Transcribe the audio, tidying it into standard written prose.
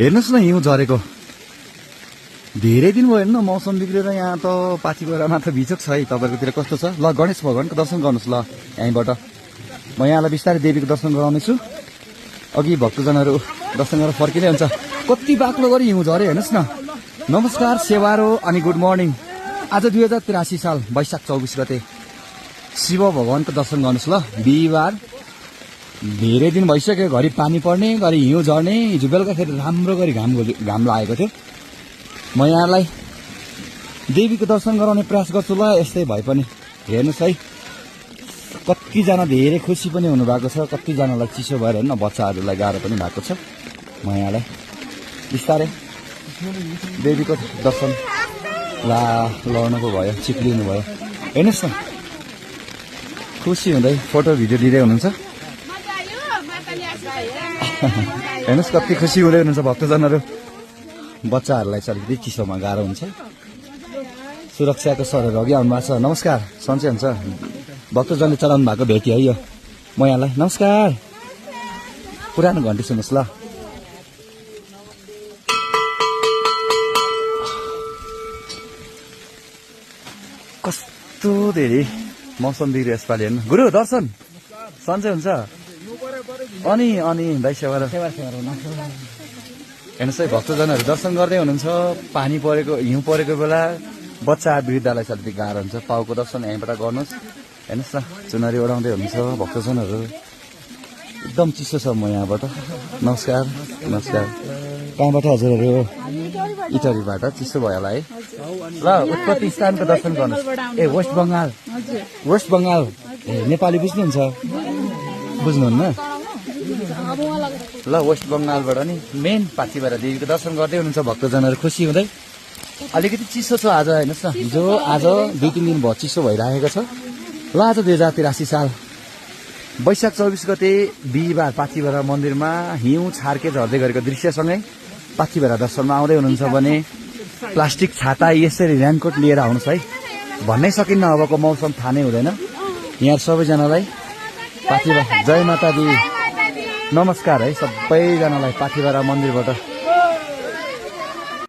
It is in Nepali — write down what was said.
हेर्नुहोस् न हिउँ झरेको धेरै दिन भयो हेर्नु न मौसम बिग्रेर यहाँ त पाथिभरामा त भिजोक छ है। तपाईँकोतिर कस्तो छ? ल गणेश भगवानको दर्शन गर्नुहोस् ल यहीँबाट। म यहाँलाई बिस्तारै देवीको दर्शन गराउनेछु। अघि भक्तजनहरू दर्शन गरेर फर्किँदै हुन्छ। कति बाक्लो गरी हिउँ झऱ्यो हेर्नुहोस् न। नमस्कार सेवारो अनि गुड मर्निङ। आज 2083 साल वैशाख 24 गते शिव भगवानको दर्शन गर्नुहोस् ल। बिहिबार धेरै दिन भइसक्यो, घरि पानी पर्ने, घरि हिउँ झर्ने। हिजो बेलुकाखेरि राम्रो गरी घाम लागेको थियो। म यहाँलाई देवीको दर्शन गराउने प्रयास गर्छु ल। यस्तै भए पनि हेर्नुहोस् है, कतिजना धेरै खुसी पनि हुनुभएको छ, कतिजनालाई चिसो भएर हेर्नु बच्चाहरूलाई गाह्रो पनि भएको छ। म यहाँलाई बिस्तारै देवीको दर्शन लड्नुको भयो, चिप्लिनु भयो। हेर्नुहोस् न, खुसी हुँदै फोटो भिडियो लिँदै हुनुहुन्छ। हेर्नुहोस् कति खुसी हुँदै हुनुहुन्छ भक्तजनहरू। बच्चाहरूलाई चाहिँ अलिकति चिसोमा गाह्रो हुन्छ। सुरक्षाको सरहरू अघि आउनु भएको छ। नमस्कार, सन्चै हुन्छ। भक्तजनले चलाउनु भएको भेटी है यो। म यहाँलाई नमस्कार। पुरानो घन्टी सुन्नुहोस् ल। कस्तो धेरै मौसम बिग्रियो यसपालि हेर्नु। गुरु दर्शन सन्चै हुन्छ। अनि भाइ सेवा हेर्नुहोस् है, भक्तजनहरू दर्शन गर्दै हुनुहुन्छ। पानी परेको, हिउँ परेको बेला बच्चा वृद्धलाई चाहिँ अलिकति गाह्रो हुन्छ। पाउको दर्शन यहीँबाट गर्नुहोस्। हेर्नुहोस् न, चुनरी ओढाउँदै हुनुहुन्छ भक्तजनहरू। एकदम चिसो छ। म यहाँबाट नमस्कार नमस्कार। कहाँबाट हजुरहरू? इटरीबाट। चिसो भयो होला है। ल उत्पत्ति स्थानको दर्शन गर्नुहोस्। ए वेस्ट बङ्गाल, वेस्ट बङ्गाल। ए नेपाली बुझ्नुहुन्छ? बुझ्नुहुन्न? ल वेस्ट बङ्गालबाट नि मेन पाथिभरा देवीको दर्शन गर्दै हुनुहुन्छ भक्तजनहरू खुसी हुँदै। अलिकति चिसो छ आज हेर्नुहोस् न। हिजो आज 2-3 दिन भयो चिसो भइरहेको छ। ल आज 2083 साल वैशाख 24 गते बिहिबार पाथिभरा मन्दिरमा हिउँ छार्के झर्दै गरेको दृश्यसँगै पाथिभरा दर्शनमा आउँदै हुनुहुन्छ भने प्लास्टिक छाता यसरी रेनकोट लिएर आउनुहोस् है। भन्नै सकिन्न, अबको मौसम थाहा नै हुँदैन। यहाँ सबैजनालाई पाथिभरा जय माता दी नमस्कार है। सबैजनालाई पाथिभरा मन्दिरबाट